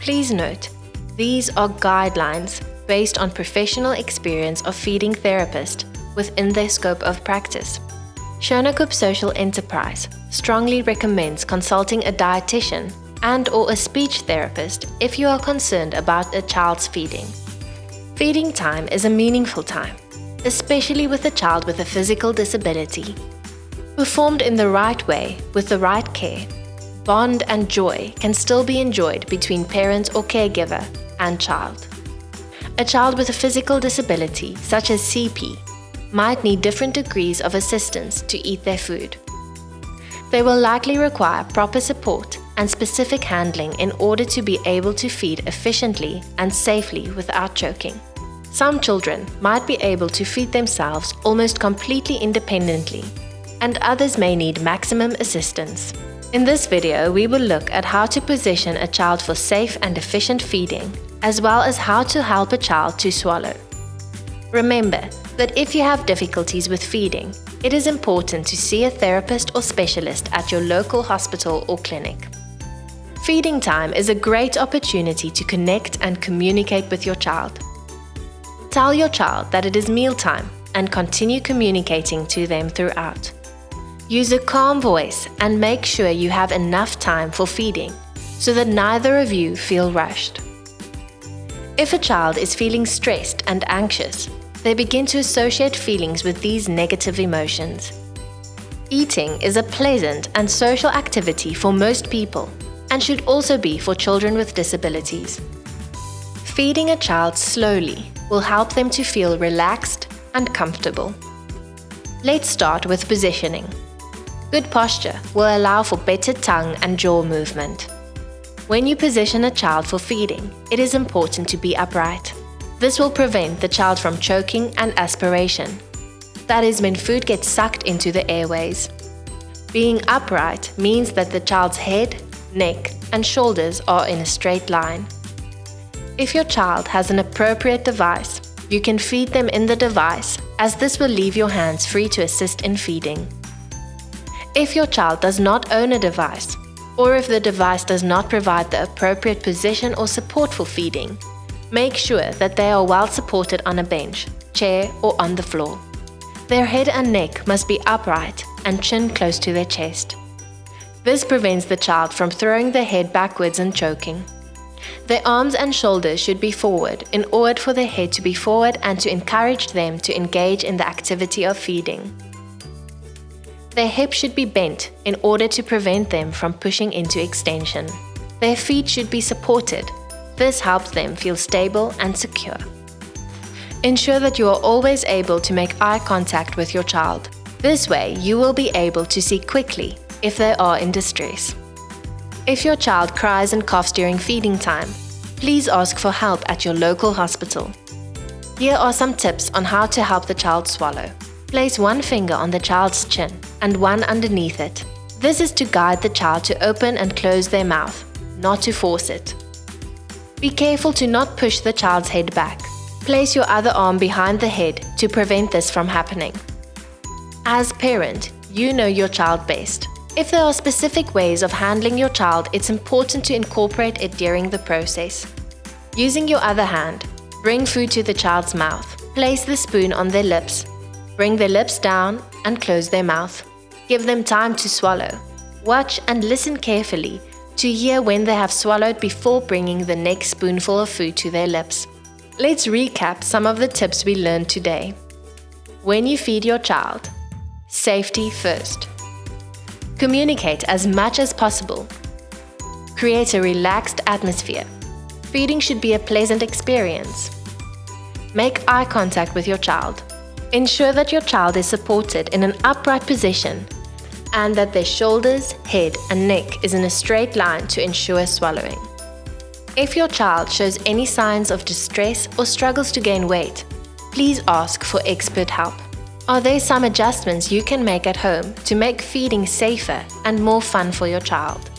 Please note, these are guidelines based on professional experience of feeding therapists within their scope of practice. Shonakup Social Enterprise strongly recommends consulting a dietitian and/or a speech therapist if you are concerned about a child's feeding. Feeding time is a meaningful time, especially with a child with a physical disability. Performed in the right way with the right care, bond and joy can still be enjoyed between parent or caregiver and child. A child with a physical disability, such as CP, might need different degrees of assistance to eat their food. They will likely require proper support and specific handling in order to be able to feed efficiently and safely without choking. Some children might be able to feed themselves almost completely independently, and others may need maximum assistance. In this video, we will look at how to position a child for safe and efficient feeding, as well as how to help a child to swallow. Remember that if you have difficulties with feeding, it is important to see a therapist or specialist at your local hospital or clinic. Feeding time is a great opportunity to connect and communicate with your child. Tell your child that it is mealtime and continue communicating to them throughout. Use a calm voice and make sure you have enough time for feeding so that neither of you feel rushed. If a child is feeling stressed and anxious, they begin to associate feelings with these negative emotions. Eating is a pleasant and social activity for most people and should also be for children with disabilities. Feeding a child slowly will help them to feel relaxed and comfortable. Let's start with positioning. Good posture will allow for better tongue and jaw movement. When you position a child for feeding, it is important to be upright. This will prevent the child from choking and aspiration. That is when food gets sucked into the airways. Being upright means that the child's head, neck, and shoulders are in a straight line. If your child has an appropriate device, you can feed them in the device, as this will leave your hands free to assist in feeding. If your child does not own a device, or if the device does not provide the appropriate position or support for feeding, make sure that they are well supported on a bench, chair, or on the floor. Their head and neck must be upright and chin close to their chest. This prevents the child from throwing their head backwards and choking. Their arms and shoulders should be forward in order for their head to be forward and to encourage them to engage in the activity of feeding. Their hips should be bent in order to prevent them from pushing into extension. Their feet should be supported. This helps them feel stable and secure. Ensure that you are always able to make eye contact with your child. This way, you will be able to see quickly if they are in distress. If your child cries and coughs during feeding time, please ask for help at your local hospital. Here are some tips on how to help the child swallow. Place one finger on the child's chin and one underneath it. This is to guide the child to open and close their mouth, not to force it. Be careful to not push the child's head back. Place your other arm behind the head to prevent this from happening. As parent, you know your child best. If there are specific ways of handling your child, it's important to incorporate it during the process. Using your other hand, bring food to the child's mouth. Place the spoon on their lips. Bring their lips down and close their mouth. Give them time to swallow. Watch and listen carefully to hear when they have swallowed before bringing the next spoonful of food to their lips. Let's recap some of the tips we learned today. When you feed your child, safety first. Communicate as much as possible. Create a relaxed atmosphere. Feeding should be a pleasant experience. Make eye contact with your child. Ensure that your child is supported in an upright position and that their shoulders, head, and neck is in a straight line to ensure swallowing. If your child shows any signs of distress or struggles to gain weight, please ask for expert help. Are there some adjustments you can make at home to make feeding safer and more fun for your child?